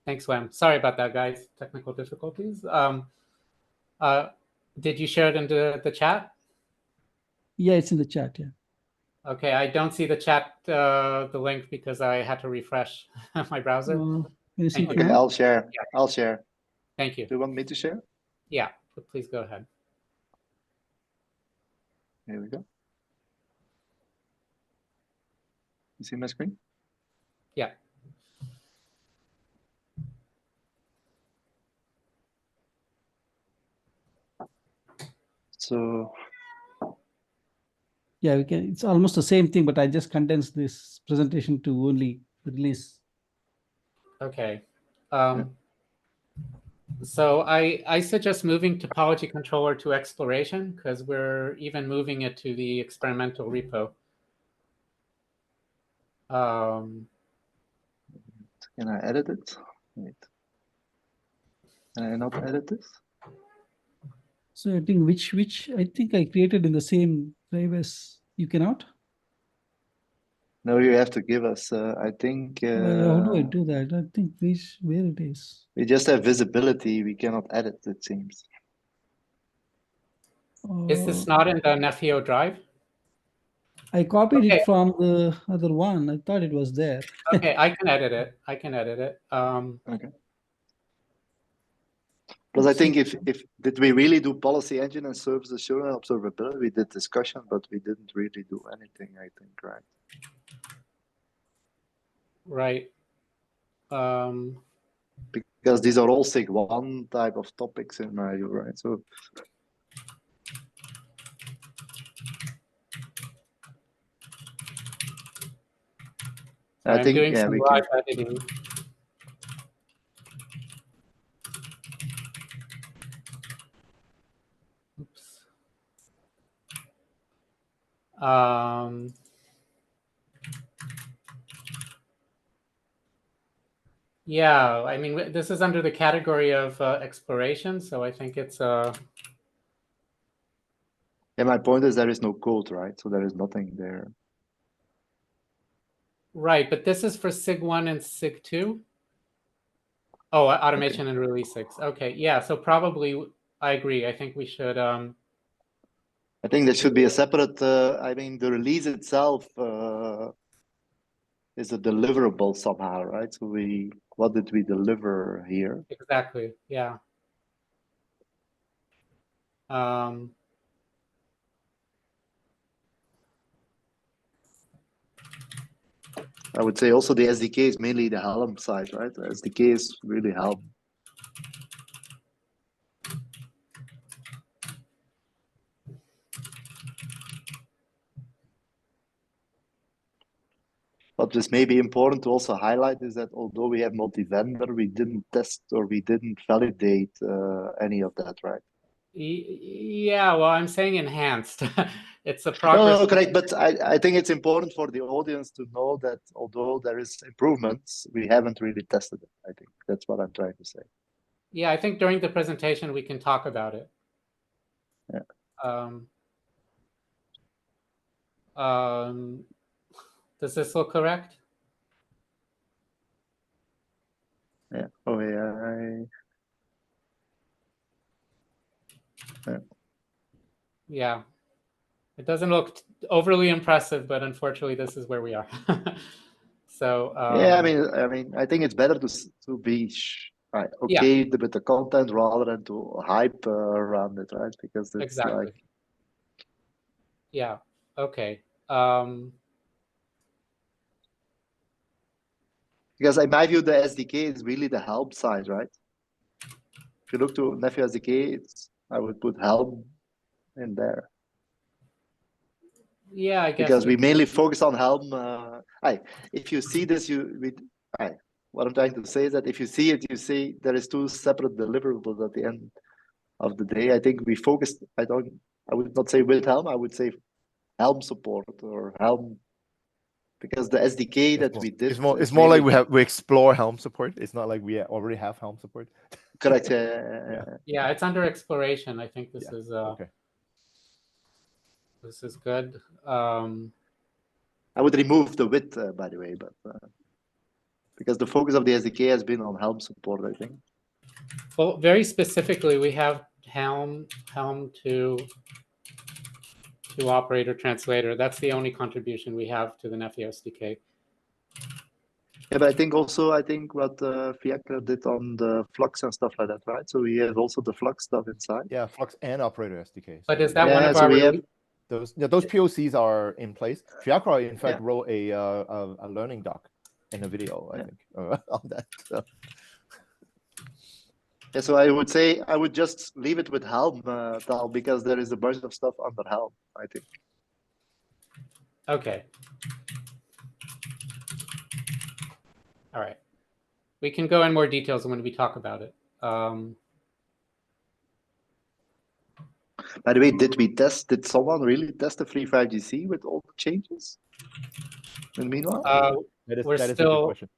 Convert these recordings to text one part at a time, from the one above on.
Thanks, Wem. Sorry about that, guys. Technical difficulties. Did you share it into the chat? Yeah, it's in the chat. Yeah. Okay, I don't see the chat, the link, because I had to refresh my browser. Can you see it Okay, now? I'll share. Yeah. I'll share. Thank you. Do you want me to share? Yeah, please go ahead. Here we go. You see my screen? Yeah. So Yeah, we can. It's almost the same thing, but I just condensed this presentation to only release. Okay. So I suggest moving topology controller to exploration, because we're even moving it to the experimental repo. can I edit it? Wait. Can I not edit this? So I think which I think I created in the same drive as you cannot. No, you have to give us. I think. How do I do that? I think where it is. We just have visibility. We cannot edit, it seems. Is this not in the Nefio drive? I copied Okay. it from the other one. I thought it was there. Okay, I can edit it. I can edit it. Okay. Because I think if did we really do policy engine and service assurance observability? We did discussion, but we didn't really do anything, I think, right? Right. Because these are all SIG 1 type of topics in my view, right? So I think, doing yeah, some we live can. editing. Oops. Yeah, I mean, this is under the category of exploration, so I think it's Yeah, my point is there is no code, right? So there is nothing there. right, but this is for SIG 1 and SIG 2. Oh, automation Okay. and release 6. Okay, yeah, so probably I agree. I think we should I think there should be a separate I mean the release itself is a deliverable somehow, right? So what did we deliver here? exactly, yeah. I would say also the SDK is mainly the Helm side, right? The SDK is really Helm. What is maybe important to also highlight is that although we have multi-vendor, we didn't test or we didn't validate any of that, right? Yeah, well, I'm saying enhanced. It's a progress. No, correct. But I think it's important for the audience to know that although there is improvements, we haven't really tested it. I think that's what I'm trying to say. Yeah, I think during the presentation we can talk about it. Yeah. Does this look correct? Yeah. Oh yeah. Yeah. Yeah. It doesn't look overly impressive, but unfortunately, this is where we are. So yeah, I mean, I think it's better to be okay with the content rather than to hype around it, right? Because it's exactly. like. Yeah. Okay. Because in my view, the SDK is really the Helm side, right? If you look to Nefio SDK, I would put Helm in there. Yeah, I guess. Because we mainly focus on Helm. If you see this, what I'm trying to say is that if you see it, you see there is two separate deliverables at the end of the day. I think we focused. I would not say with Helm. I would say Helm support or Helm. Because the SDK that we did, it's more like we explore Helm support. It's not like we already have Helm support. Correct. Yeah, it's under exploration. I think this is okay. This is good. I would remove the width, by the way, but because the focus of the SDK has been on Helm support, I think. Well, very specifically, we have Helm to operator translator. That's the only contribution we have to the Nephi SDK. Yeah, but I think what Fiacre did on the Flux and stuff like that, right? So we have also the Flux stuff inside. Yeah, Flux and operator SDK. But So is that Yeah, one of so our we have- those POCs are in place. Fiacre, in fact, Yeah. wrote a learning doc in a video, I Yeah. think, on that. So. Yeah, so I would say I would just leave it with Helm, Tal, because there is a bunch of stuff under Helm, I think. Okay. All right. We can go in more details when we talk about it. By the way, did someone really test the free 5GC with all the changes? In the meanwhile? That is We're a good still- question.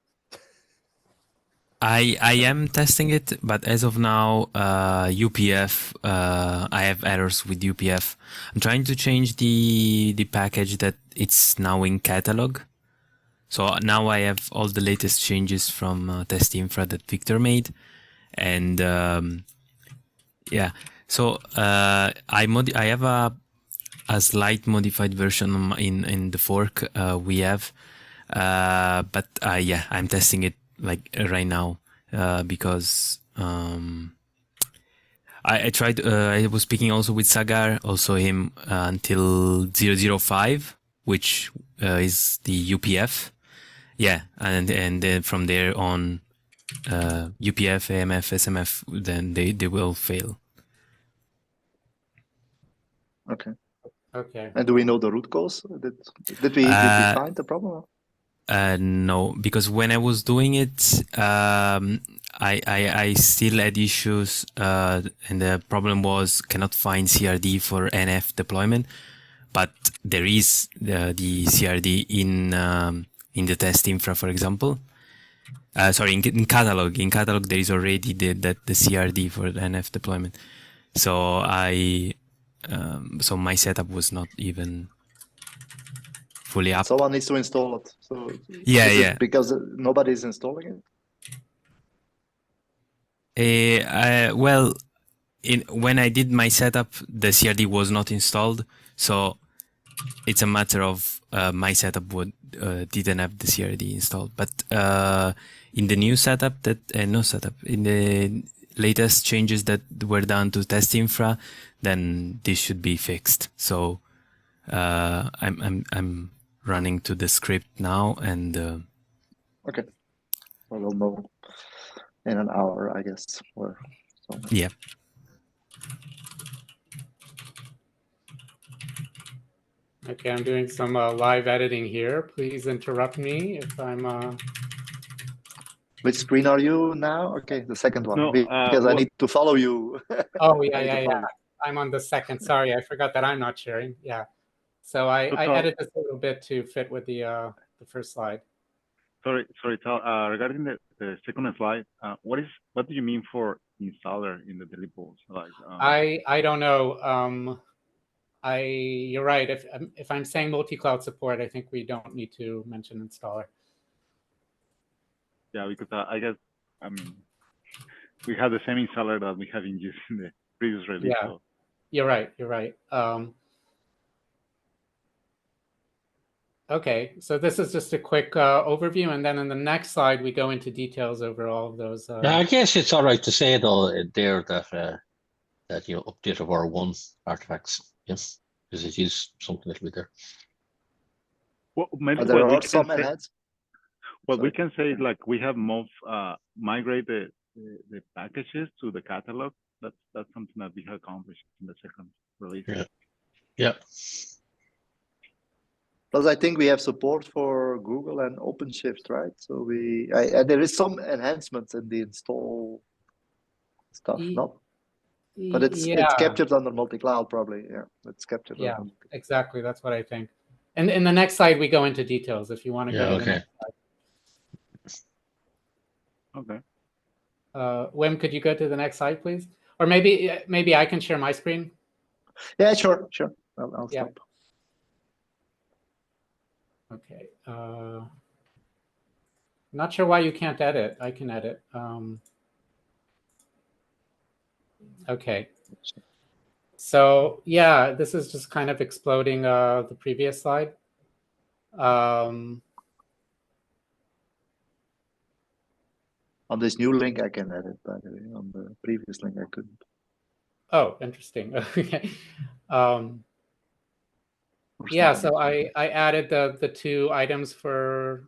I am testing it, but as of now, UPF, I have errors with UPF. I'm trying to change the package that it's now in catalog. So now I have all the latest changes from test infra that Victor made, and yeah. So I have a slight modified version in the fork we have, but yeah, I'm testing it like right now because I tried. I was speaking also with Sagar, also him until 005, which is the UPF. Yeah, and then from there on, UPF, AMF, SMF, then they will fail. Okay. Okay. And do we know the root cause? Did we find the problem? No, because when I was doing it, I still had issues, and the problem was cannot find CRD for NF deployment, but there is the CRD in the test infra, for example. Sorry, in catalog. In catalog, there is already the CRD for the NF deployment. So so my setup was not even fully up. Someone needs to install it. So Yeah, is it yeah. because nobody's installing it? Well, when I did my setup, the CRD was not installed, so it's a matter of my setup didn't have the CRD installed. But in the new setup in the latest changes that were done to test infra, then this should be fixed. So I'm running to the script now, and Okay. Well, we'll know in an hour, I guess. yeah. Okay, I'm doing some live editing here. Please interrupt me if I'm... Which screen are you now? Okay, the second one. No, Because I what- need to follow you. Oh, I yeah, need to yeah, follow yeah. I'm on the second. Sorry, I forgot that I'm not sharing. Yeah. So I Tal, edited this a little bit to fit with the first slide. sorry, Tal. Regarding the second slide, what do you mean for installer in the deliverables? Like, I don't know. You're right. If I'm saying multi-cloud support, I think we don't need to mention installer. yeah, because I guess we have the same installer that we have in use in the previous release. Yeah. So. You're right. You're right. Okay, so this is just a quick overview, and then in the next slide we go into details over all of those. Yeah, I guess it's all right to say though there that update of our one artifacts, yes, because it is something that will be there. Well, maybe There what we are can some say, enhancements. what we can say is like we have migrate the packages to the catalog. That's something that we have accomplished in the second release. Yeah. Yeah. Plus, I think we have support for Google and OpenShift, right? So there is some enhancements in the install stuff, not? But it's captured under multi-cloud, probably. Yeah, it's captured. Yeah, under exactly. That's what I think. And in the next slide, we go into details. If you want to Yeah, go to the okay. next slide. Okay. Wim, could you go to the next slide, please? Or maybe I can share my screen. Yeah, sure. I'll Yeah. stop. Okay. Not sure why you can't edit. I can edit. Okay. So yeah, this is just kind of exploding the previous slide. On this new link, I can edit, by the way. On the previous link, I couldn't. Oh, interesting. Okay. Or Yeah, something so like I added the two items for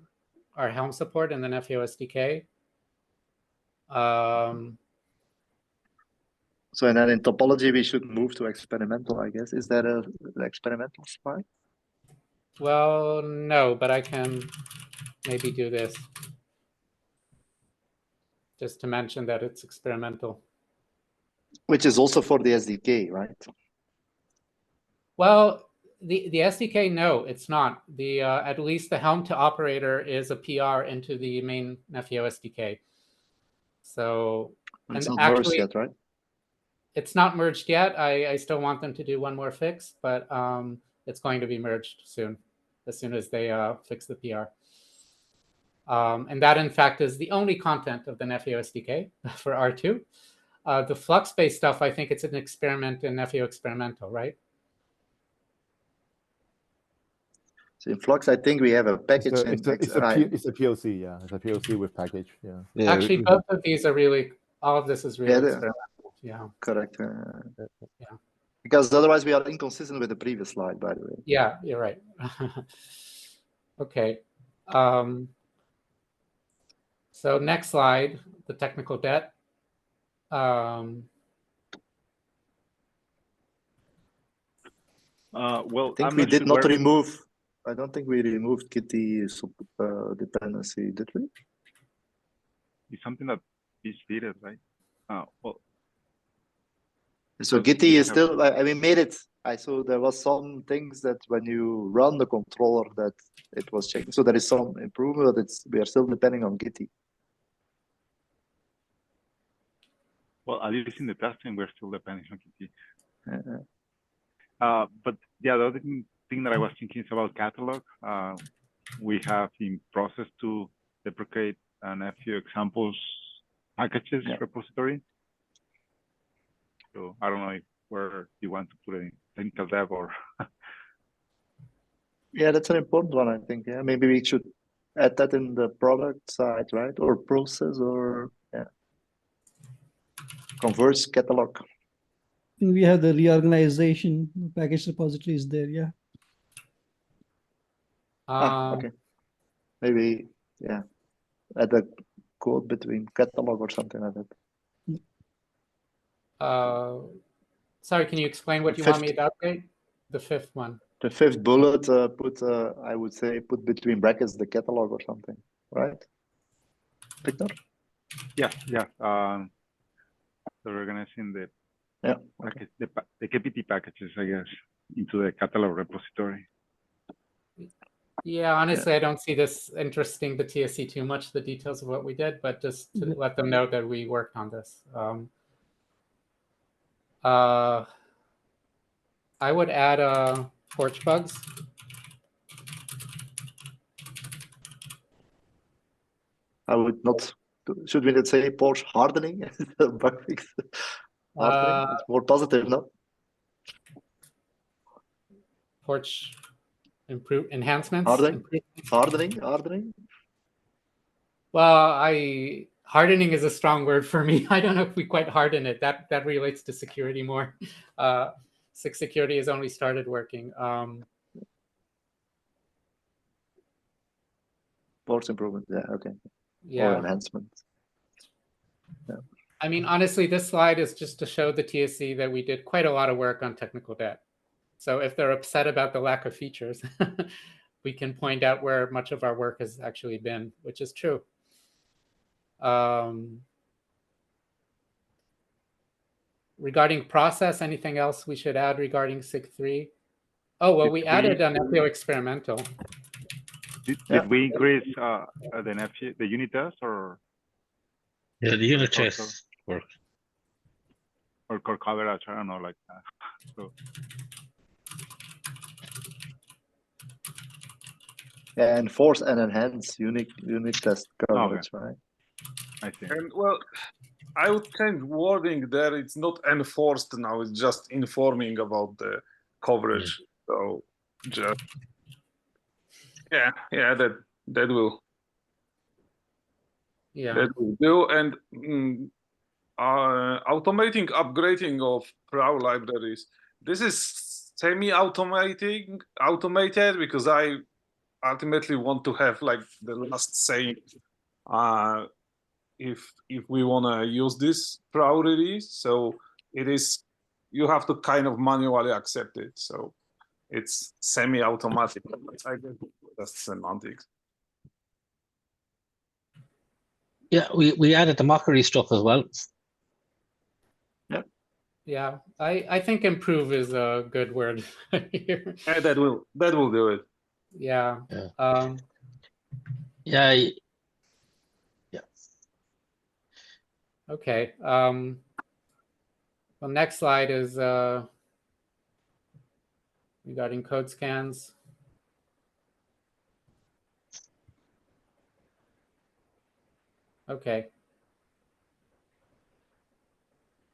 our Helm support and the Nephew SDK. So, and then in topology, we should move to experimental, I guess. Is that an experimental slide? Well, no, but I can maybe do this just to mention that it's experimental. Which is also for the SDK, right? Well, the SDK, no, it's not. The at least the Helm to operator is a PR into the main Nephew SDK. So, But it's and not merged actually, yet, right? it's not merged yet. I still want them to do one more fix, but it's going to be merged soon, as soon as they fix the PR. And that, in fact, is the only content of the Nephew SDK for R2. The Flux-based stuff, I think it's an experiment in Nephew experimental, right? So in Flux, I think we have a package. It's a POC, yeah. It's a POC with package, yeah. Yeah, Actually, both of these are really, all of this is really experimental. Yeah. Correct. Because otherwise we are inconsistent with the previous slide, by the way. Yeah, you're right. Okay. So next slide, the technical debt. Well, I think I'm we not did sure not where- remove. I don't think we removed Kitty dependency, did we? It's something that is needed, right? Well, So But Gitty we is have- still. I mean, made it. I saw there was some things that when you run the controller that it was checking. So there is some improvement, but we are still depending on Gitty. well, at least in the testing, we're still depending on KT. Uh, But yeah, the other thing that I was thinking is about catalog. We have in process to deprecate an few examples packages repository. So I don't know where you want to put it in technical dev or. Yeah, that's an important one, I think. Yeah, maybe we should add that in the product side, right? Or process, or converse catalog. We have the reorganization package repositories there. Yeah. Okay. Maybe add a code between catalog or something like that. Sorry, can you explain what The you want me fifth- to update? The fifth one. The fifth bullet, I would say, put between brackets the catalog or something, right? Victor? Yeah. So we're organizing the package, the KPT packages, I guess, into the catalog repository. Yeah, honestly, I don't see this interesting the TSC too much, the details of what we did, but just to let them know that we worked on this. I would add porch bugs. I would not. Should we not say porch hardening? Bug fix. Hardening. It's more positive, no? Porch enhancements. Hardening. Well, hardening is a strong word for me. I don't know if we quite harden it. That relates to security more. SIG security has only started working. Porch improvement. Yeah. Okay. Yeah. Or enhancement. Yeah. I mean, honestly, this slide is just to show the TSC that we did quite a lot of work on technical debt. So if they're upset about the lack of features, we can point out where much of our work has actually been, which is true. Regarding process, anything else we should add regarding SIG 3? Oh, well, we added an FPO experimental. Did we increase the unit test or? Yeah, the unit tests work. Or core coverage, I don't know, like that. So. Yeah, enforce and enhance unit test coverage, right? I see. And well, I would change wording there. It's not enforced now. It's just informing about the coverage. So just yeah, that will Yeah. that will do. And automating upgrading of PRAW libraries. This is semi-automated because I ultimately want to have like the last say if we want to use this PRAW release. So it is, you have to kind of manually accept it. So it's semi-automatic. I guess that's semantics. Yeah, we added the mockery stuff as well. Yeah. I think improve is a good word here. Yeah, that will do it. Yeah. Yeah. Yeah. Okay. Well, next slide is regarding code scans. Okay.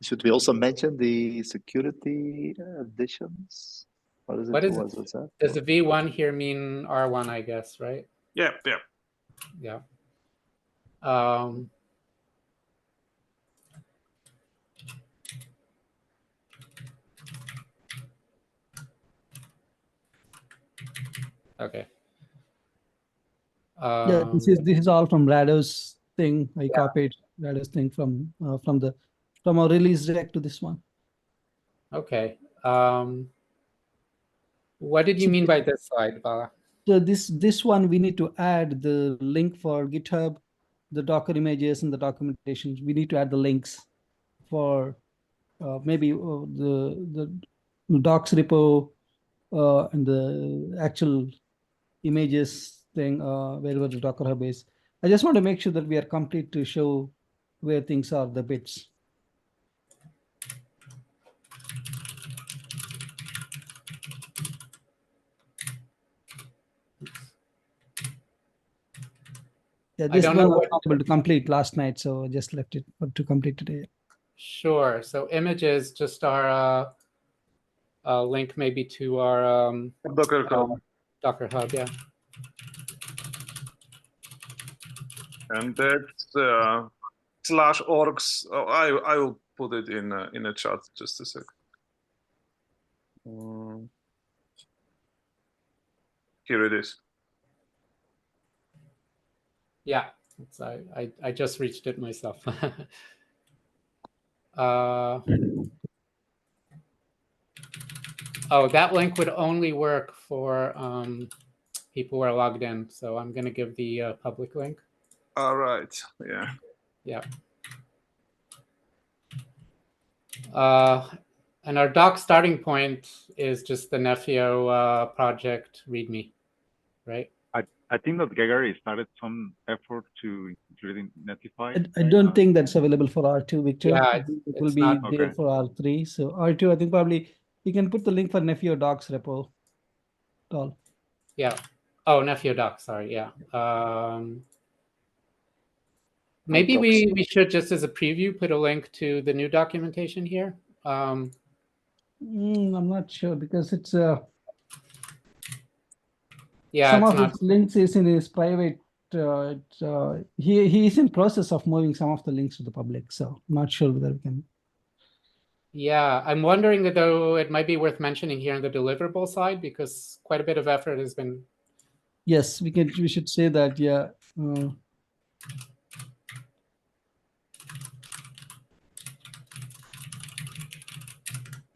Should we also mention the security additions? What is it? What is What's that? Does the V1 here mean R1, I guess, right? Yeah. Yeah. Okay. Yeah, this is all from Rado's thing. I copied Rado's thing from our release deck to this one. Okay. What did you mean by this slide, Bala? So this one we need to add the link for GitHub, the Docker images and the documentation. We need to add the links for maybe the docs repo and the actual images thing wherever the Docker Hub is. I just want to make sure that we are complete to show where things are, the bits. Yeah, this one I was not able to complete last night, so I just left it to complete today. Sure. So images just are a link maybe to our Docker Hub. Docker Hub, yeah. And that's /orgs. Oh, I will put it in a chat just a sec. Here it is. Yeah, I just reached it myself. Oh, that link would only work for people who are logged in. So I'm going to give the public link. All right. Yeah. Yeah. And our doc starting point is just the Nefio project README, right? I think that Gregory started some effort to include Netlify. I don't think that's available for R2, Victor. Yeah, it will be there for R3. So R2, I think probably you can put the link for Nefio docs repo. All. Yeah. Oh, Nefio doc. Sorry. Yeah. Maybe we should, just as a preview, put a link to the new documentation here. I'm not sure because it's yeah, some it's of not... his links is in his private. He is in process of moving some of the links to the public, so I'm not sure whether we can. Yeah, I'm wondering though it might be worth mentioning here on the deliverable side because quite a bit of effort has been. Yes, we should say that. Yeah.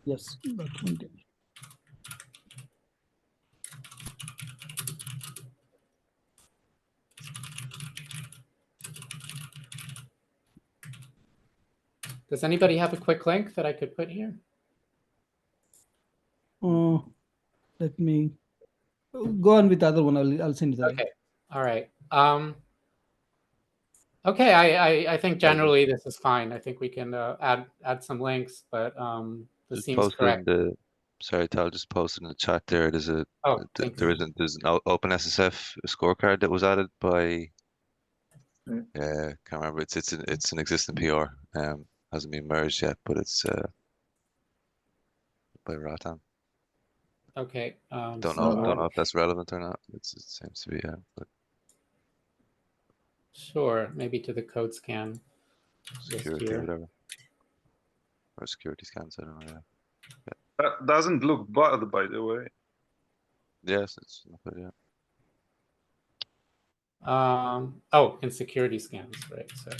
Yes. Does anybody have a quick link that I could put here? Let me go on with the other one. I'll send you the link. Okay. All right. Okay. I think generally this is fine. I think we can add some links, but this seems correct. sorry, Tal just posted in the chat there. There's a Oh, thanks. there's an OpenSSF scorecard that was added by can't remember. It's an existing PR. Hasn't been merged yet, but it's by Ratan. Okay. Don't so, know if that's relevant or not. It seems to be, but sure, maybe to the code scan. security here. or whatever. Or security scans, I don't know, yeah. That doesn't look bad, by the way. Yes, it's not bad, yeah. Oh, and security scans, right? So.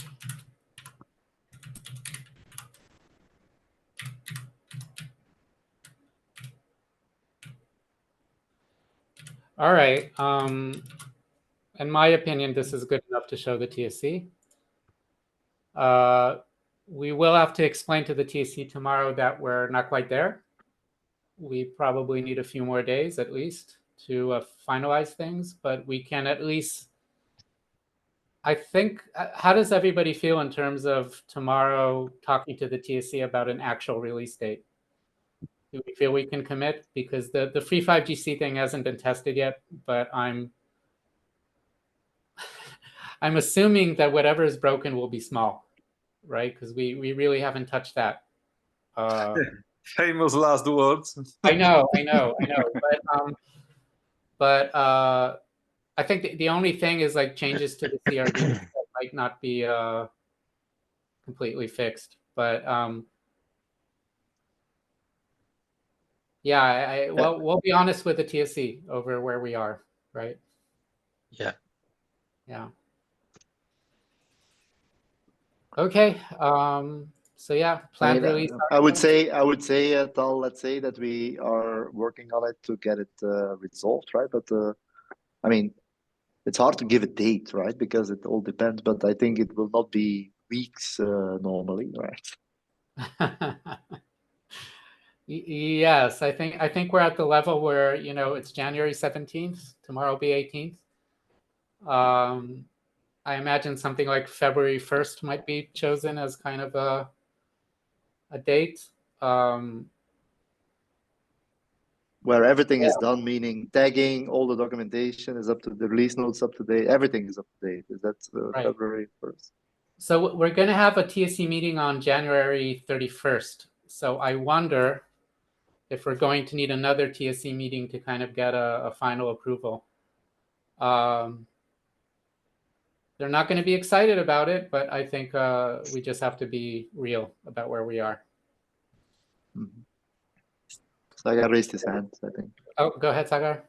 All right. In my opinion, this is good enough to show the TSC. We will have to explain to the TSC tomorrow that we're not quite there. We probably need a few more days at least to finalize things, but we can at least, I think, how does everybody feel in terms of tomorrow talking to the TSC about an actual release date? Do we feel we can commit? Because the free 5GC thing hasn't been tested yet, but I'm assuming that whatever is broken will be small, right? Because we really haven't touched that. Famous last words. I know. But I think the only thing is like changes to the CRD that might not be completely fixed. But yeah, well, we'll be honest with the TSC over where we are, right? Yeah. Yeah. Okay. So yeah, planned release. I would say, Tal, let's say that we are working on it to get it resolved, right? But I mean, it's hard to give a date, right? Because it all depends. But I think it will not be weeks normally, right? Yes, I think we're at the level where it's January 17th. Tomorrow will be 18th. I imagine something like February 1st might be chosen as kind of a date. Where everything is done, meaning tagging, all the documentation is up to the release notes up to date. Everything is up to date. Is that Right. February 1st? So we're going to have a TSC meeting on January 31st. So I wonder if we're going to need another TSC meeting to kind of get a final approval. They're not going to be excited about it, but I think we just have to be real about where we are. Sagar raised his hand, I think. Oh, go ahead, Sagar.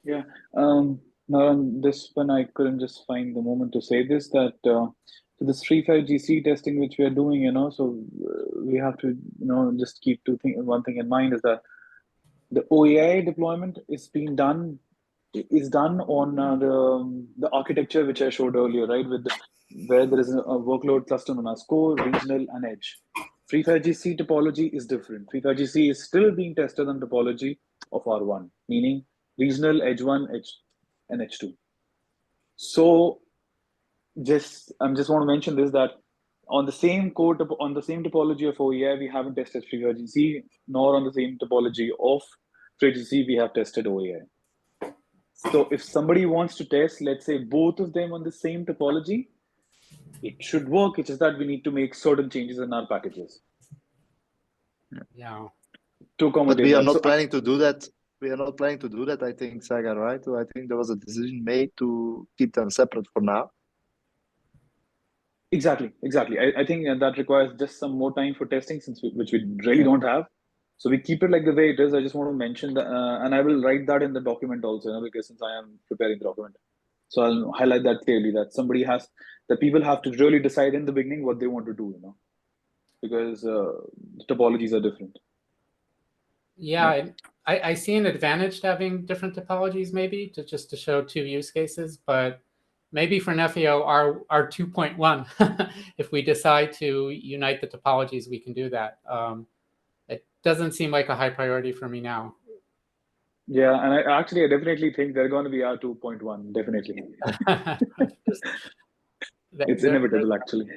Yeah. Now on this one, I couldn't just find the moment to say this, that so this free 5GC testing which we are doing, so we have to, just keep one thing in mind is that the OAI deployment is done on the architecture which I showed earlier, right? Where there is a workload cluster known as core, regional, and edge. Free 5GC topology is different. Free 5GC is still being tested on topology of R1, meaning regional, edge 1, edge, and edge 2. So I just want to mention this, that on the same code, on the same topology of OEI, we haven't tested free 5GC, nor on the same topology of free 5GC, we have tested OEI. So if somebody wants to test, let's say, both of them on the same topology, it should work. It's just that we need to make certain changes in our packages. Yeah. To accommodate. But we are not planning to do that. We are not planning to do that, I think, Sagar, right? So I think there was a decision made to keep them separate for now. Exactly. I think that requires just some more time for testing, which we really don't have. So we keep it like the way it is. I just want to mention that, and I will write that in the document also, because since I am preparing the document, so I'll highlight that clearly, that people have to really decide in the beginning what they want to do, because the topologies are different. Yeah, I see an advantage to having different topologies, maybe just to show two use cases, but maybe for Nefio, our 2.1, if we decide to unite the topologies, we can do that. It doesn't seem like a high priority for me now. Yeah, and I definitely think they're going to be our 2.1, definitely. It's inevitable, actually.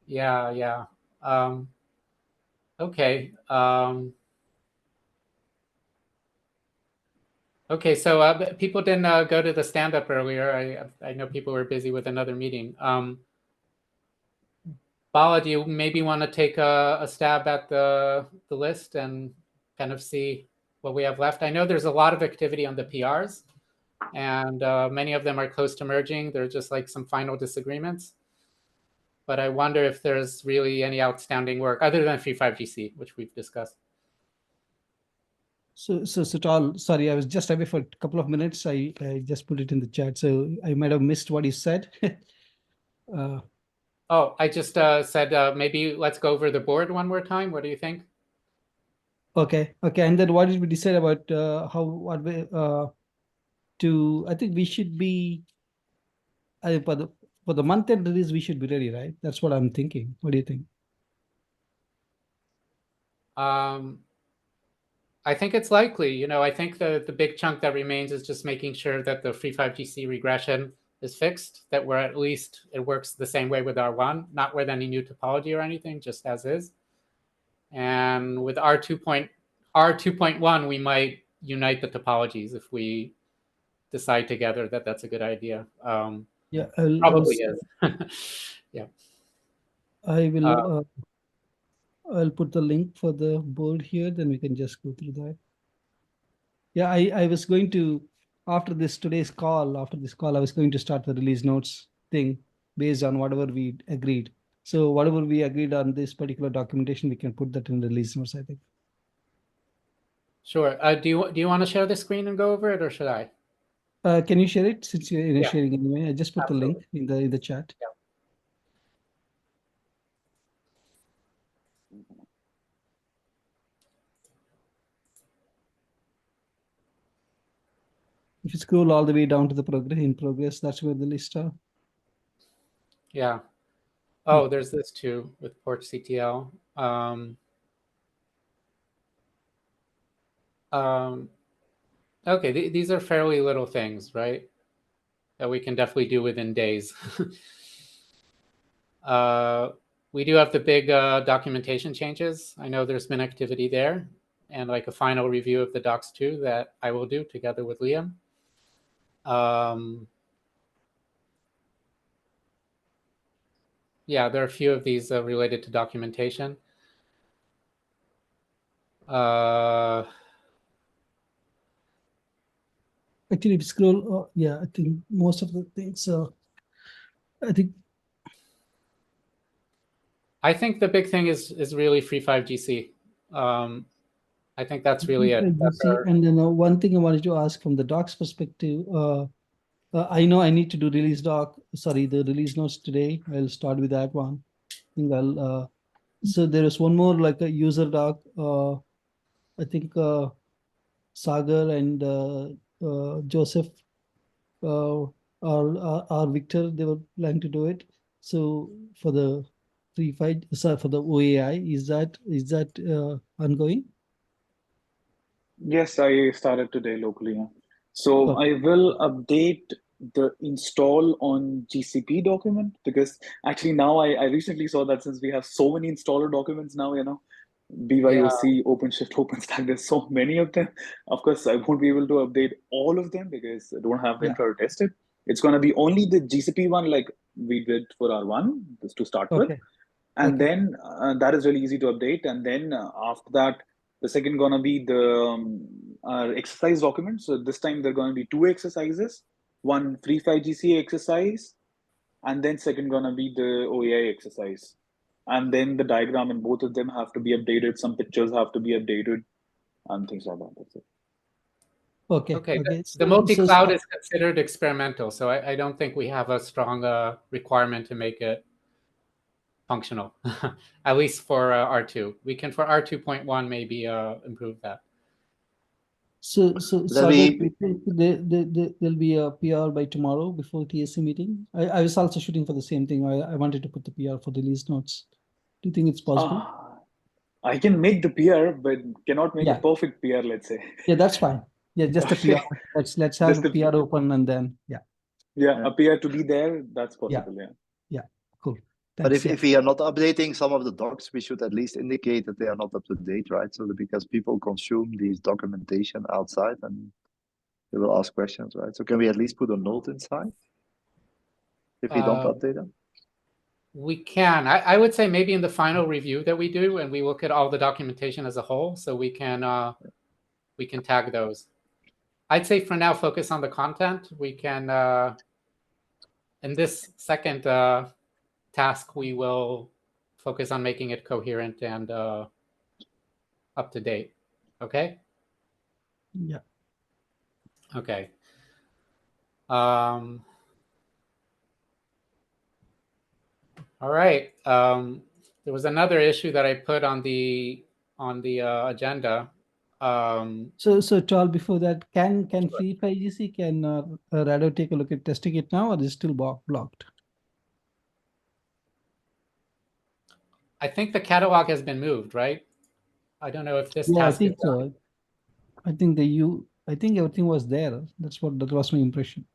Yeah. Okay. Okay, so people didn't go to the stand-up earlier. I know people were busy with another meeting. Bala, do you maybe want to take a stab at the list and kind of see what we have left? I know there's a lot of activity on the PRs, and many of them are close to merging. They're just like some final disagreements. But I wonder if there's really any outstanding work other than Free5GC, which we've discussed. So Sutal, sorry, I was just away for a couple of minutes. I just put it in the chat, so I might have missed what you said. Oh, I just said maybe let's go over the board one more time. What do you think? Okay, and then what did we decide about I think we should be for the month end release, we should be ready, right? That's what I'm thinking. What do you think? I think it's likely. I think the big chunk that remains is just making sure that the Free5GC regression is fixed, that we're at least it works the same way with R1, not with any new topology or anything, just as is. And with R2.1, we might unite the topologies if we decide together that that's a good idea. Yeah, Probably is. Yeah. I will. I'll put the link for the board here. Then we can just go through that. Yeah, I was going to after this call, I was going to start the release notes thing based on whatever we agreed. So whatever we agreed on this particular documentation, we can put that in the release notes, I think. Sure. Do you want to share the screen and go over it, or should I? Can you share it since you're sharing anyway? I just put Absolutely. the link in the chat. Yeah. If you scroll all the way down to the progress, that's where the list are. Yeah. Oh, there's this too with port CTL. Okay, these are fairly little things, right? That we can definitely do within days. We do have the big documentation changes. I know there's been activity there, and like a final review of the docs too that I will do together with Liam. Yeah, there are a few of these related to documentation. Actually, if you scroll, yeah, I think most of the things. I think the big thing is really Free5GC. I think that's really it. And then one thing I wanted to ask from the docs perspective, I know I need to do the release notes today. I'll start with that one. I think I'll. So there is one more like a user doc. I think Sagar and Joseph or Victor, they were planning to do it. So for the for the OAI, is that ongoing? Yes, I started today locally. Yeah. So I will update the install on GCP document, because actually now I recently saw that since we have so many installer documents now, BYOC, OpenShift, OpenStack, there's so many of them. Of course, I won't be able to update all of them because I don't have infra tested. It's going to be only the GCP one like we did for R1 just to start with. And then that is really easy to update. And then after that, the second gonna be the exercise document. So this time there are going to be 2 exercises, one Free5GC exercise, and then second gonna be the OAI exercise. And then the diagram in both of them have to be updated. Some pictures have to be updated and things like that. That's it. Okay. The multi-cloud is considered experimental, so I don't think we have a strong requirement to make it functional, at least for R2. We can for R2.1 maybe improve that. So there'll be a PR by tomorrow before TSC meeting. I was also shooting for the same thing. I wanted to put the PR for the release notes. Do you think it's possible? I can make the PR, but cannot make a perfect PR, let's say. Yeah, that's fine. Yeah, just a PR. Let's have a PR open and then a PR to be there. That's possible. Yeah. Cool. But Thanks, if we are not updating some of the docs, we should at least indicate that they are not up to date, right? So that because people consume these documentation outside, and They will ask questions, right? So can we at least put a note inside if we don't update them? We can. I would say maybe in the final review that we do, and we look at all the documentation as a whole, so we can tag those. I'd say for now, focus on the content. We can in this second task, we will focus on making it coherent and up to date. Okay. Yeah. Okay. All right. There was another issue that I put on the agenda. So Charles, before that, can Free5GC, can Rado take a look at testing it now, or is it still blocked? I think the catalog has been moved, right? I don't know if this Yeah, I task think is so. I think I think everything was there. That was my impression.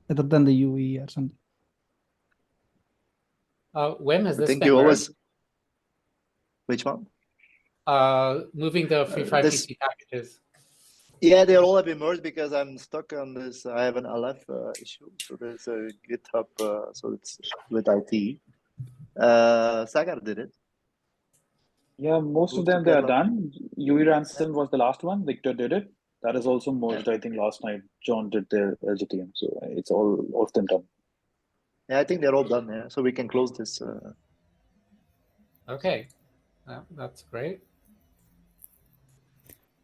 Other than the UE or something. Wim, has I this think been you merged? always. Which one? Moving the Free5GC packages. Yeah, they all have been merged because I'm stuck on this. I have an LF issue, so there's a GitHub. So it's with IT. Sagar did it. Yeah, most of Moved to them they are catalog. done. UE ransom was the last one. Victor did it. That is also merged. I think last night John did the LGTM, so it's all of them done. Yeah, I think they're all done. Yeah, so we can close this. Okay, that's great.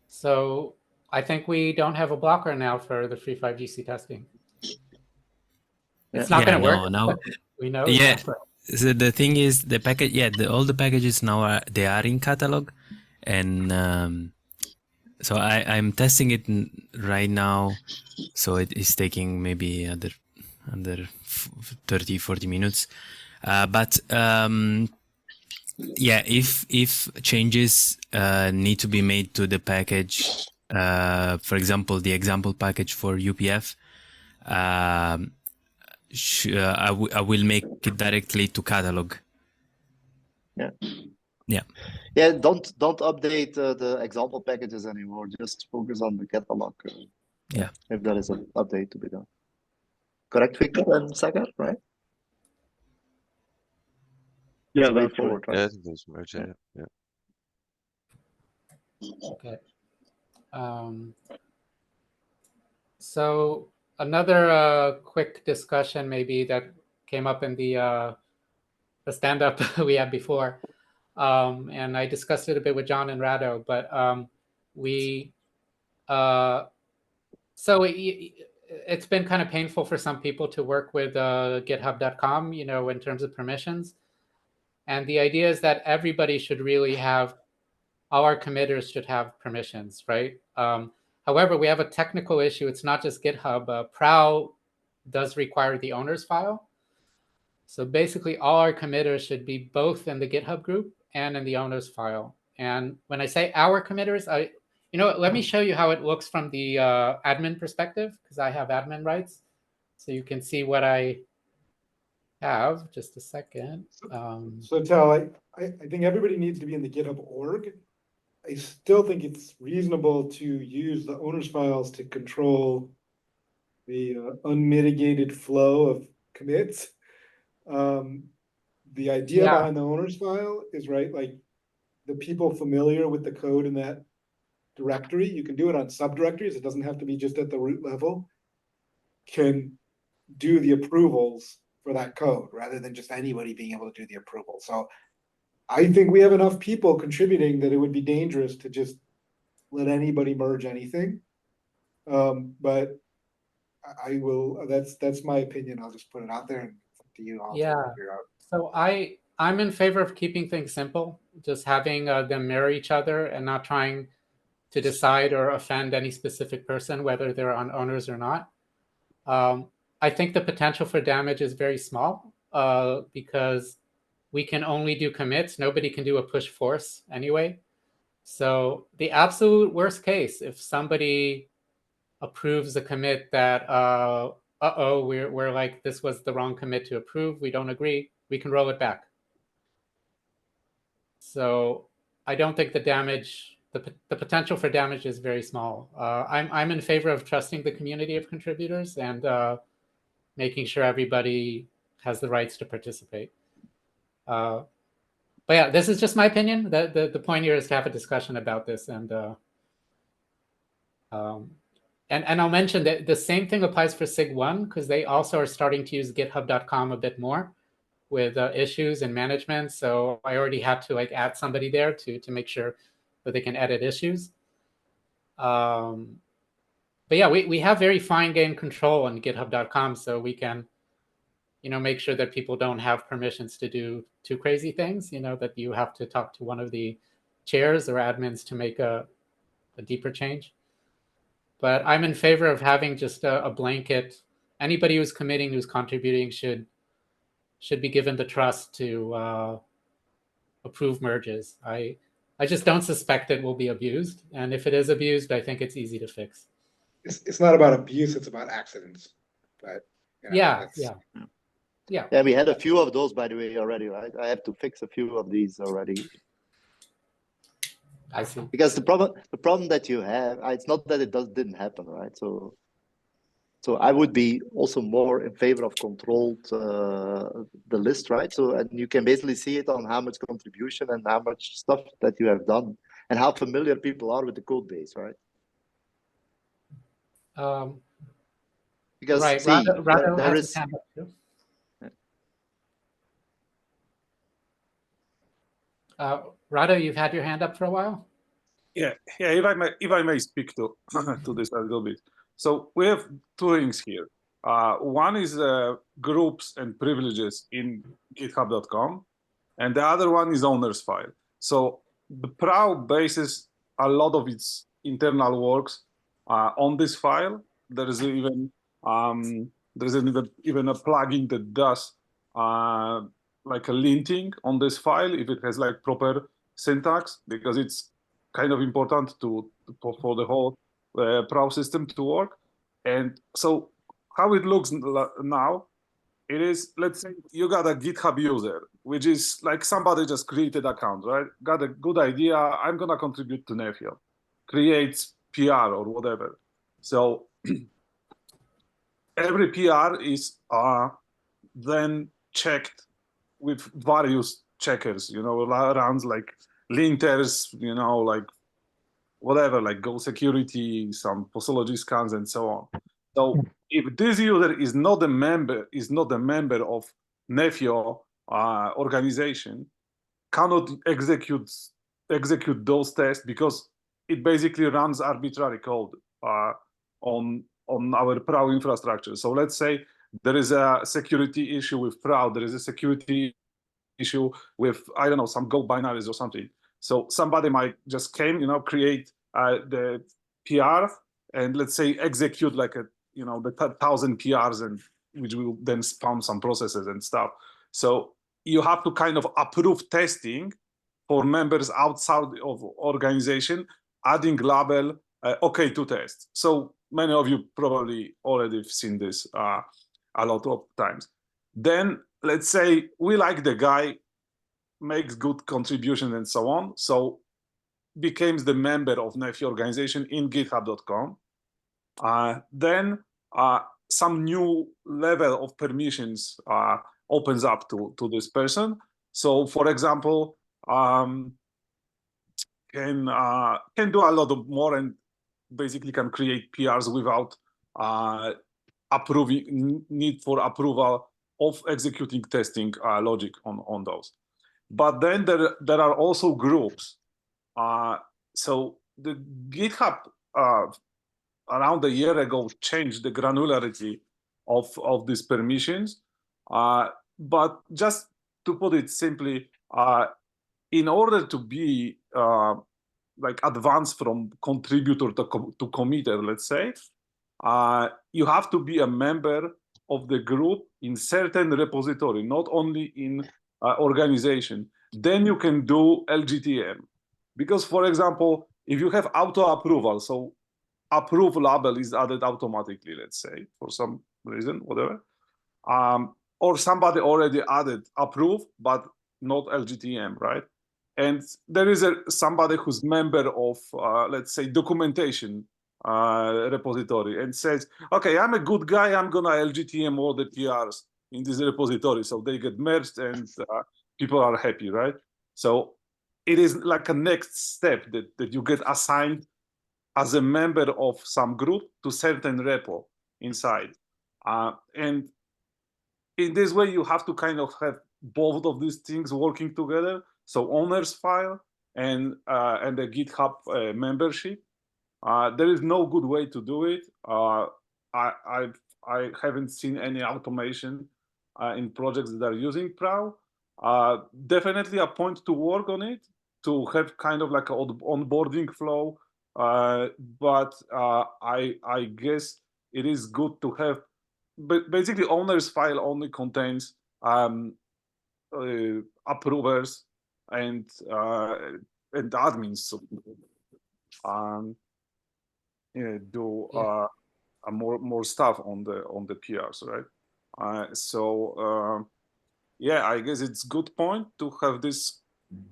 So I think we don't have a blocker now for the Free5GC testing. It's not going to work. Now We know. Yeah. So the thing is, the package. Yeah, all the packages now are in catalog, and so I'm testing it right now. So it is taking maybe under 30-40 minutes. But yeah, if changes need to be made to the package, for example, the example package for UPF, I will make it directly to catalog. Yeah. Yeah. Yeah. Don't update the example packages anymore. Just focus on the catalog. Yeah. If there is an update to be done. Correct, Victor and Sagar, right? Yeah, Way that's forward, right. right? Yeah, I think those merge. Yeah. Okay. So another quick discussion maybe that came up in the stand-up we had before, and I discussed it a bit with John and Rado, but so it's been kind of painful for some people to work with GitHub.com, in terms of permissions. And the idea is that everybody should really have, all our committers should have permissions, right? However, we have a technical issue. It's not just GitHub. Prow does require the owner's file. So basically, all our committers should be both in the GitHub group and in the owner's file. And when I say our committers, let me show you how it looks from the admin perspective, because I have admin rights. So you can see what I have. Just a second. So Tal, I think everybody needs to be in the GitHub org. I still think it's reasonable to use the owner's files to control the unmitigated flow of commits. The idea behind the owner's file is, right, like the people familiar with the code in that directory, you can do it on subdirectories. It doesn't have to be just at the root level, can do the approvals for that code rather than just anybody being able to do the approval. So I think we have enough people contributing that it would be dangerous to just let anybody merge anything. But I will, that's my opinion. I'll just put it out there and it's up to you all to figure out. So I'm in favor of keeping things simple, just having them mirror each other and not trying to decide or offend any specific person, whether they're on owners or not. I think the potential for damage is very small because we can only do commits. Nobody can do a push force anyway. So the absolute worst case, if somebody approves a commit that, we're like, this was the wrong commit to approve, we don't agree, we can roll it back. So I don't think the damage the potential for damage is very small. I'm in favor of trusting the community of contributors and making sure everybody has the rights to participate. But yeah, this is just my opinion. The point here is to have a discussion about this, and I'll mention that the same thing applies for SIG1, because they also are starting to use GitHub.com a bit more with issues and management. So I already had to like add somebody there to make sure that they can edit issues. But yeah, we have very fine-grained control on GitHub.com, so we can, make sure that people don't have permissions to do too crazy things. That you have to talk to one of the chairs or admins to make a deeper change. But I'm in favor of having just a blanket. Anybody who's committing, who's contributing, should be given the trust to approve merges. I just don't suspect it will be abused, and if it is abused, I think it's easy to fix. It's not about abuse; it's about accidents. But Yeah. Yeah, we had a few of those, by the way, already, right? I have to fix a few of these already. I see. Because the problem that you have, it's not that it didn't happen, right? So I would be also more in favor of controlled the list, right? So, and you can basically see it on how much contribution and how much stuff that you have done and how familiar people are with the code base, right? Because right, see, Rado there has is. his hand up too. Rado, you've had your hand up for a while. Yeah. If I may speak to to this a little bit. So we have two things here. One is groups and privileges in GitHub.com, and the other one is owner's file. So the PRAO bases a lot of its internal works on this file. There's even even a plugin that does like a linting on this file if it has like proper syntax, because it's kind of important for the whole PRAO system to work. And so how it looks now, it is, let's say you got a GitHub user, which is like somebody just created account, right? Got a good idea, I'm gonna contribute to Nephio, creates PR or whatever. So every PR is then checked with various checkers, around like linters, like whatever, like Go security, some postology scans, and so on. So if this user is not a member of Nephio organization, cannot execute those tests because it basically runs arbitrary code on our PRAO infrastructure. So let's say there is a security issue with PRAO, there is a security issue with, I don't know, some Go binaries or something. So somebody might just create the PR and let's say execute like the 1,000 PRs, and which will then spawn some processes and stuff. So you have to kind of approve testing for members outside of organization, adding label OK to test. So many of you probably already have seen this a lot of times. Then let's say we like the guy, makes good contribution and so on, so becomes the member of Nephio organization in github.com. Then some new level of permissions opens up to this person. So for example, can do a lot of more and basically can create PRs without need for approval of executing testing logic on those. But then there are also groups. So the GitHub around a year ago changed the granularity of these permissions. But just to put it simply, in order to be like advanced from contributor to committer, let's say, you have to be a member of the group in certain repository, not only in organization. Then you can do LGTM. Because, for example, if you have auto approval, so approve label is added automatically, let's say, for some reason, whatever, or somebody already added approve, but not LGTM, right? and there is somebody who's member of, let's say, documentation repository, and says, okay, I'm a good guy, I'm gonna LGTM all the PRs in this repository, so they get merged and people are happy, right? So it is like a next step that you get assigned as a member of some group to certain repo inside. And in this way, you have to kind of have both of these things working together. So owner's file and the GitHub membership. There is no good way to do it. I haven't seen any automation in projects that are using Prow. Definitely a point to work on it, to have kind of like an onboarding flow. But I guess it is good to have, but basically owner's file only contains approvers and admins. So, do more stuff on the PRs, right? Yeah, I guess it's good point to have this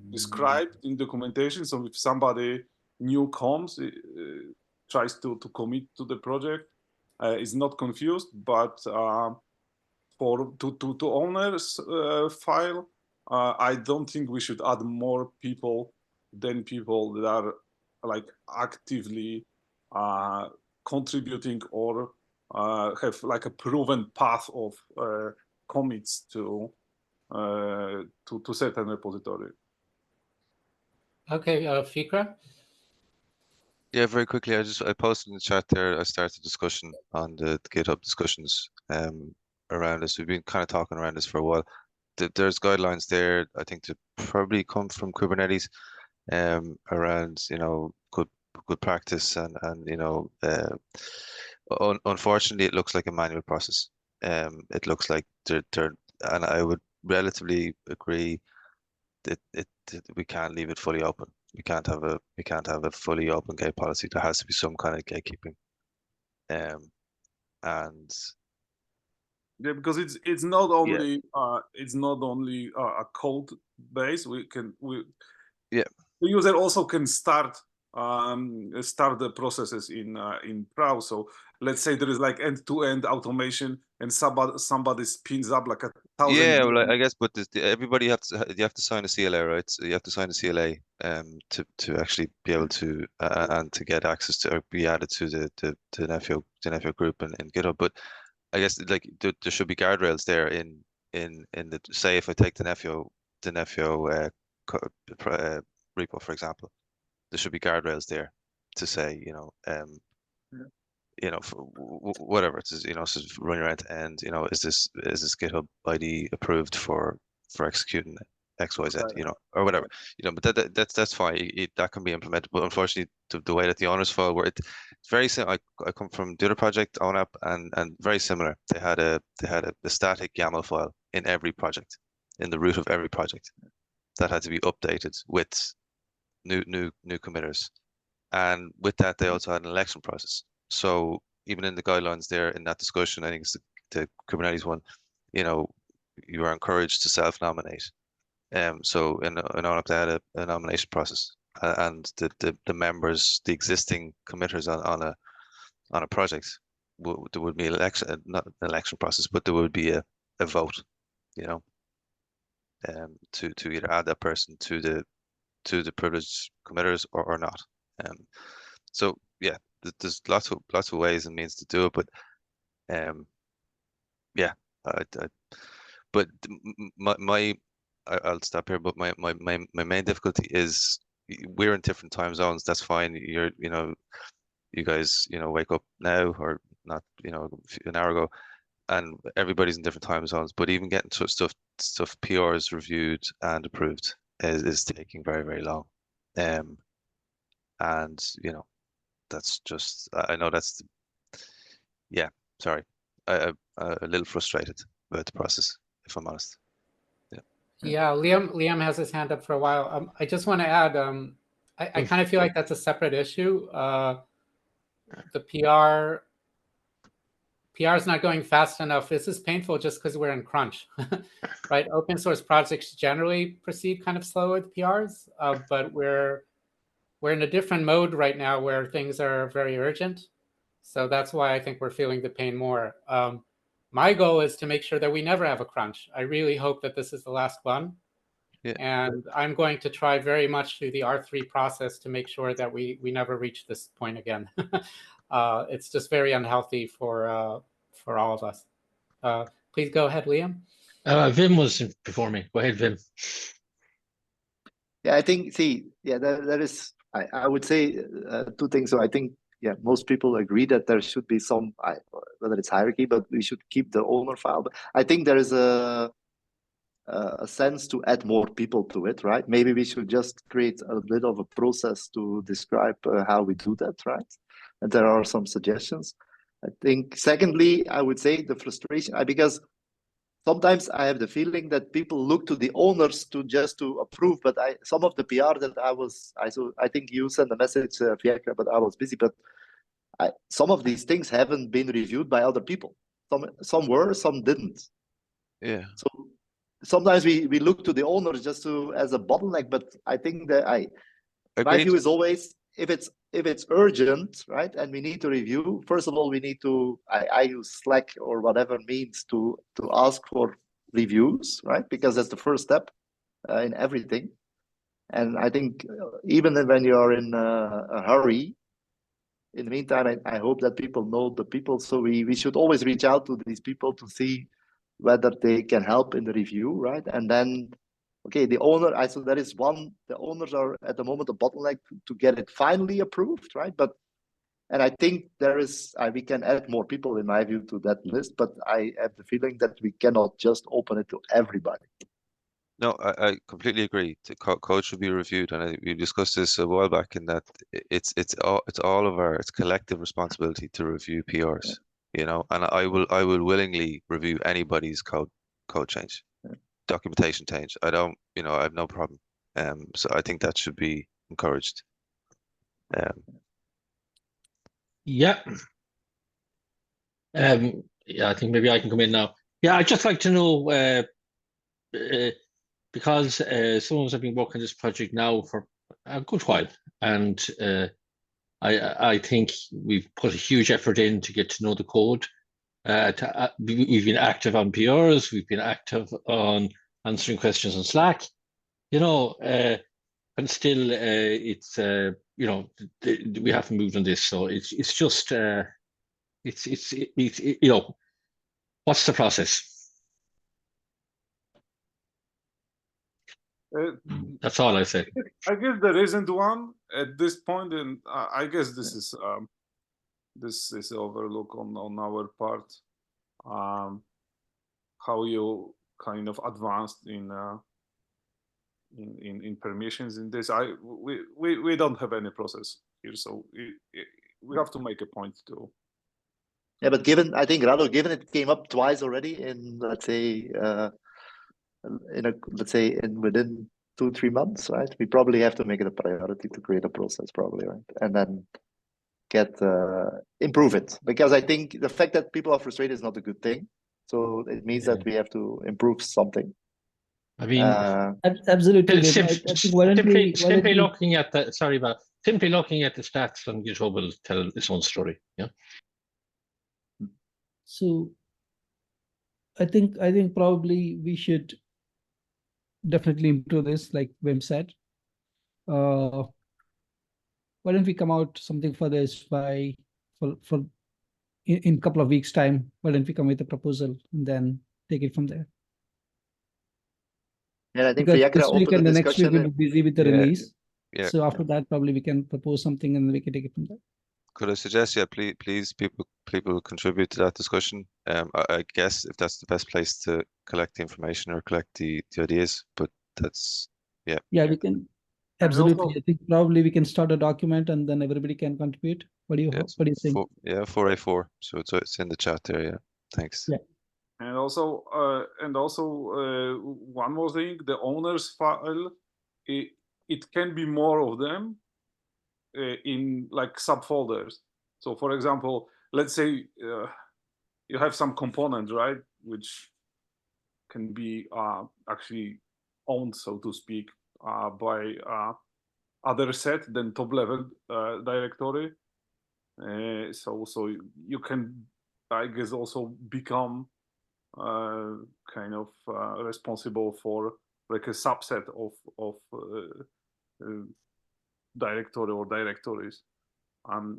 described in documentation. So if somebody new comes, tries to commit to the project, is not confused, but to owners file, I don't think we should add more people than people that are like actively contributing or have like a proven path of commits to certain repository. Okay, Fikra? Yeah, very quickly, I posted in the chat there, I started a discussion on the GitHub discussions around this. We've been kind of talking around this for a while. There's guidelines there, I think, to probably come from Kubernetes around, good practice and unfortunately, it looks like a manual process. It looks like and I would relatively agree that we can't leave it fully open. We can't have a fully open gate policy. There has to be some kind of gatekeeping. And yeah, because it's not only a code base. Yeah. The user also can start the processes in Prow. So let's say there is like end-to-end automation, and somebody spins up like 1,000. Yeah, well, I guess, but everybody you have to sign a CLA, right? So you have to sign a CLA to actually be able to and to get access to or be added to the Nefio group and GitHub. But I guess like there should be guardrails there in the, say, if I take the Nefio repo, for example, there should be guardrails there to say, for whatever it is, so run your end to end, is this GitHub ID approved for executing XYZ, or whatever, but that's fine. That can be implemented, but unfortunately, the way that the owners file where it's very similar. I come from the other project, OwnApp, and very similar. They had a static YAML file in every project, in the root of every project, that had to be updated with new committers, and with that they also had an election process. So even in the guidelines there in that discussion, I think it's the Kubernetes one, you are encouraged to self-nominate. So in OwnUp they had a nomination process, and the members, the existing committers on a project, there would be not an election process, but there would be a vote, to either add that person to the privileged committers or not. So yeah, there's lots of ways and means to do it, but yeah, but I'll stop here. But my main difficulty is we're in different time zones. That's fine. You guys wake up now or not, an hour ago, and everybody's in different time zones. But even getting to stuff PRs reviewed and approved is taking very, very long. And that's just, I know that's, yeah, sorry. I'm a little frustrated about the process, if I'm honest. Yeah, Liam has his hand up for a while. I just want to add, I kind of feel like that's a separate issue. The PR is not going fast enough. This is painful just because we're in crunch, right? Open source projects generally proceed kind of slow with PRs, but we're in a different mode right now where things are very urgent. So that's why I think we're feeling the pain more. My goal is to make sure that we never have a crunch. I really hope that this is the last one. Yeah. And I'm going to try very much through the R3 process to make sure that we never reach this point again. It's just very unhealthy for all of us. Please go ahead, Liam. Vim was before me. Go ahead, Vim. Yeah, I think, there is, I would say two things. So I think, most people agree that there should be some, whether it's hierarchy, but we should keep the owner file. But I think there is a sense to add more people to it, right? Maybe we should just create a bit of a process to describe how we do that, right? And there are some suggestions. I think, secondly, I would say the frustration, because sometimes I have the feeling that people look to the owners to approve, but some of the PR that I think you sent a message, Fiekra, but I was busy, but some of these things haven't been reviewed by other people. Some were, some didn't. Yeah. So sometimes we look to the owners just as a bottleneck, but I think that my view is always, if it's urgent, right, and we need to review, first of all, we need to, I use Slack or whatever means to ask for reviews, right, because that's the first step in everything. And I think even when you are in a hurry, in the meantime, I hope that people know the people, so we should always reach out to these people to see whether they can help in the review, right? And then, okay, the owner, so there is one, the owners are at the moment a bottleneck to get it finally approved, right? And I think we can add more people in my view to that list, but I have the feeling that we cannot just open it to everybody. No, I completely agree. The code should be reviewed, and we discussed this a while back. In that it's all of our collective responsibility to review PRs. You know, and I will willingly review anybody's code change, documentation change. I have no problem. So I think that should be encouraged. Yeah. I think maybe I can come in now. Yeah, I'd just like to know, because some of us have been working on this project now for a good while, and I think we've put a huge effort in to get to know the code. We've been active on PRs, we've been active on answering questions on Slack, and still it's we haven't moved on this, so it's just what's the process? That's all I say. I guess there isn't one at this point, and I guess this is overlook on our part. How you kind of advanced in permissions in this. We don't have any process here, so we have to make a point to. Yeah, but I think Rado, given it came up twice already in, let's say, within 2-3 months, right? We probably have to make it a priority to create a process, probably, right? And then improve it, because I think the fact that people are frustrated is not a good thing. So it means that we have to improve something. I mean, absolutely. Simply looking at the stats on GitHub will tell its own story. Yeah. So I think probably we should definitely improve this, like Wim said. Why don't we come out something for this in a couple of weeks' time? Why don't we come with a proposal and then take it from there? Yeah, I think because Fiekra this week opened and the the next week discussion. we'll be busy with the release. Yeah. So after that, probably we can propose something and we can take it from there. Could I suggest, please, people contribute to that discussion. I guess if that's the best place to collect the information or collect the ideas, but that's Yeah, we can absolutely. I think probably we can start a document and then everybody can contribute. What do you think? 4A4. So it's in the chat there. Yeah, thanks. Yeah. And also, one more thing: the owner's file. It can be more of them in like subfolders. So, for example, let's say you have some component, right, which can be actually owned, so to speak, by other set than top level directory. So you can, I guess, also become kind of responsible for like a subset of directory or directories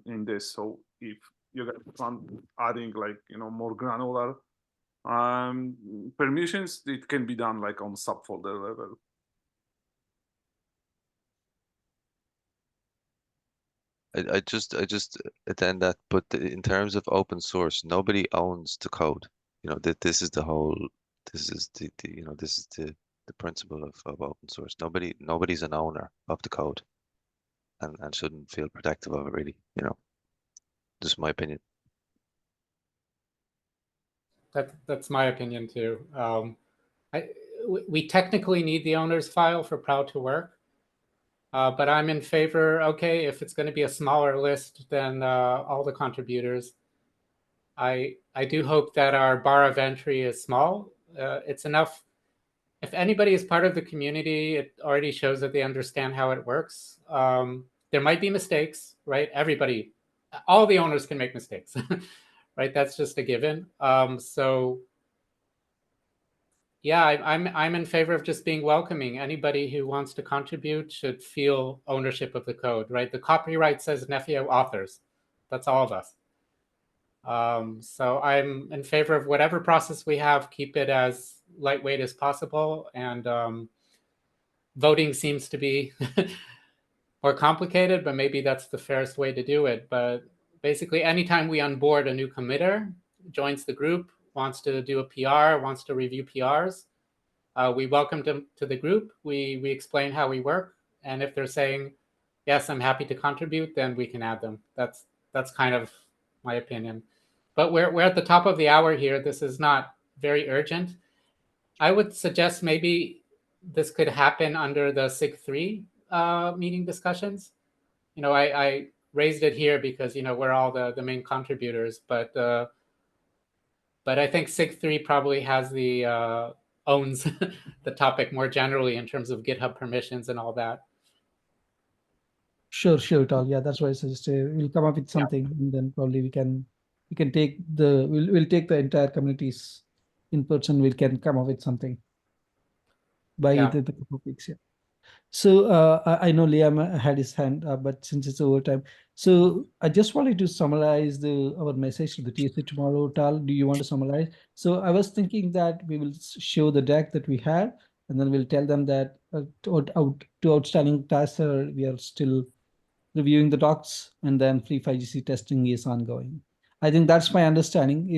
in this. So if you guys want adding like more granular permissions, it can be done like on subfolder level. I just attend that, but in terms of open source, nobody owns the code. This is the whole. This is this is the principle of open source. Nobody's an owner of the code, and shouldn't feel protective of it. Really, just my opinion. That's my opinion too. We technically need the owner's file for Proud to work. But I'm in favor, okay, if it's going to be a smaller list than all the contributors, I do hope that our bar of entry is small. It's enough. If anybody is part of the community, it already shows that they understand how it works. There might be mistakes, right? Everybody, all the owners can make mistakes, right? That's just a given. So yeah, I'm in favor of just being welcoming. Anybody who wants to contribute should feel ownership of the code, right? The copyright says Nefio authors. That's all of us. So I'm in favor of whatever process we have, keep it as lightweight as possible. And voting seems to be more complicated, but maybe that's the fairest way to do it. But basically, anytime we onboard a new committer, joins the group, wants to do a PR, wants to review PRs, we welcome them to the group. We explain how we work, and if they're saying, "Yes, I'm happy to contribute," then we can add them. That's kind of my opinion. But we're at the top of the hour here. This is not very urgent. I would suggest maybe this could happen under the SIG 3 meeting discussions. I raised it here because we're all the main contributors, but I think SIG 3 probably has the owns the topic more generally in terms of GitHub permissions and all that. Sure, Tal. Yeah, that's why I suggested we'll come up with something, and then probably we can take we'll take the entire community's inputs, and we can come up with something by the couple of weeks. Yeah. So I know Liam had his hand up, but since it's overtime, so I just wanted to summarize our message to the TSC tomorrow. Tal, do you want to summarize? So I was thinking that we will show the deck that we had, and then we'll tell them that to outstanding tasks we are still reviewing the docs, and then free 5GC testing is ongoing. I think that's my understanding.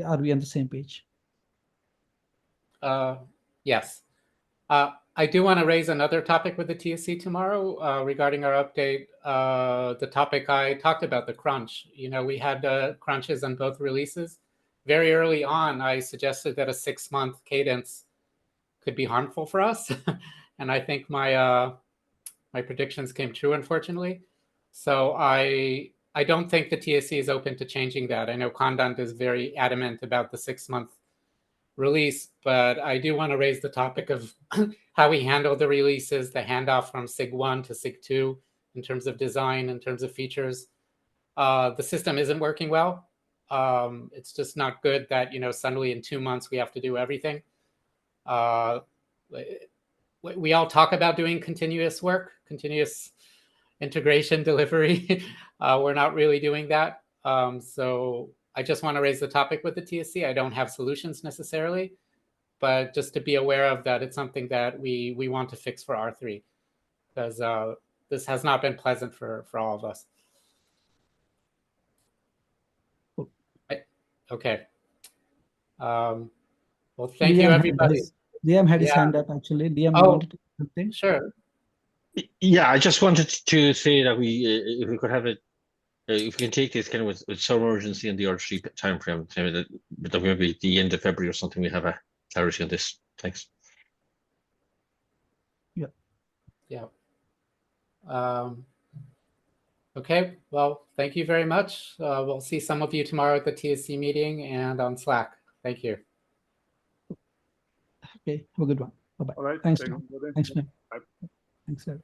Are we on the same page? Yes. I do want to raise another topic with the TSC tomorrow regarding our update. The topic I talked about, the crunch. We had crunches on both releases. Very early on, I suggested that a 6-month cadence could be harmful for us. And I think my predictions came true, unfortunately. So I don't think the TSC is open to changing that. I know Condant is very adamant about the 6-month release, but I do want to raise the topic of how we handle the releases, the handoff from SIG 1 to SIG 2 in terms of design, in terms of features. The system isn't working well. It's just not good that suddenly in 2 months we have to do everything. We all talk about doing continuous work, continuous integration delivery. We're not really doing that. So I just want to raise the topic with the TSC. I don't have solutions necessarily, but just to be aware of that, it's something that we want to fix for R3, because this has not been pleasant for all of us. Okay. Well, thank you, everybody. Liam had his hand up, actually. Liam, you wanted to say something? Sure. Yeah, I just wanted to say that if we could have it, if we can take this kind of with some urgency in the R3 timeframe, that maybe the end of February or something, we have a clarity on this. Thanks. Yeah. Yeah. Okay, well, thank you very much. We'll see some of you tomorrow at the TSC meeting and on Slack. Thank you. Okay, have a good one. Bye-bye. All right. Thanks, take Tom. care. Thanks, man. Bye. Thanks, Eric.